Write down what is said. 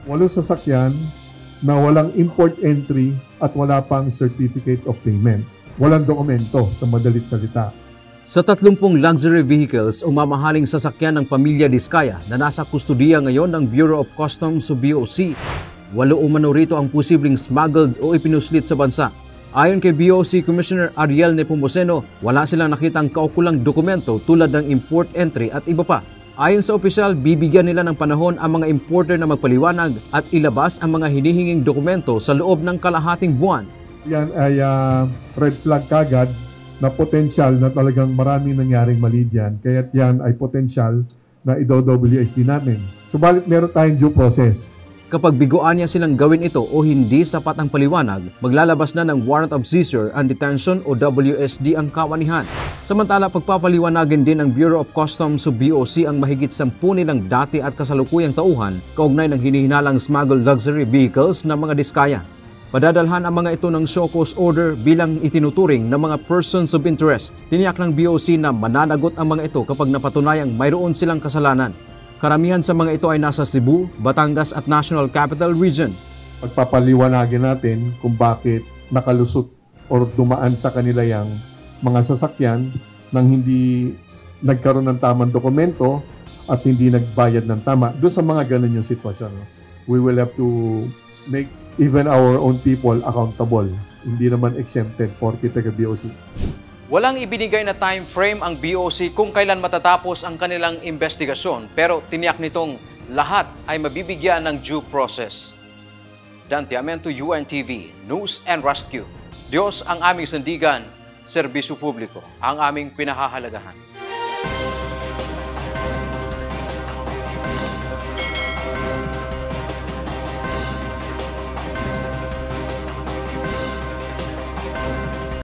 8 sasakyan na walang import entry at wala pang certificate of payment. Walang dokumento sa madalit salita. Sa 30 luxury vehicles o mamahaling sasakyan ng pamilya Diskaya na nasa kustudiya ngayon ng Bureau of Customs o BOC, 8 umano rito ang posibleng smuggled o ipinuslit sa bansa. Ayon kay BOC Commissioner Ariel Nepomuceno, wala silang nakitang kaukulang dokumento tulad ng import entry at iba pa. Ayon sa opisyal, bibigyan nila ng panahon ang mga importer na magpaliwanag at ilabas ang mga hinihinging dokumento sa loob ng kalahating buwan. Yan ay red flag kagad na potensyal na talagang maraming nangyaring mali dyan. Kaya't yan ay potensyal na i-WSD natin. Subalit meron tayong due process. Kapag biguan niya silang gawin ito o hindi sapat ang paliwanag, maglalabas na ng warrant of seizure and detention o WSD ang kawanihan. Samantala, pagpapaliwanagin din ng Bureau of Customs o BOC ang mahigit 10 nilang dati at kasalukuyang tauhan kaugnay ng hinihinalang smuggled luxury vehicles ng mga Diskaya. Padadalhan ang mga ito ng show cause order bilang itinuturing ng mga persons of interest. Tiniyak ng BOC na mananagot ang mga ito kapag napatunayang mayroon silang kasalanan. Karamihan sa mga ito ay nasa Cebu, Batangas at National Capital Region. Pagpapaliwanagin natin kung bakit nakalusot o dumaan sa kanila yung mga sasakyan nang hindi nagkaroon ng tamang dokumento at hindi nagbayad ng tama. Doon sa mga ganun yung sitwasyon. We will have to make even our own people accountable. Hindi naman exempted porke taga-BOC. Walang ibinigay na time frame ang BOC kung kailan matatapos ang kanilang investigasyon, pero tiniyak nitong lahat ay mabibigyan ng due process. Dante Amento, UNTV, News and Rescue. Diyos ang aming sandigan, serbisyo publiko ang aming pinahahalagahan.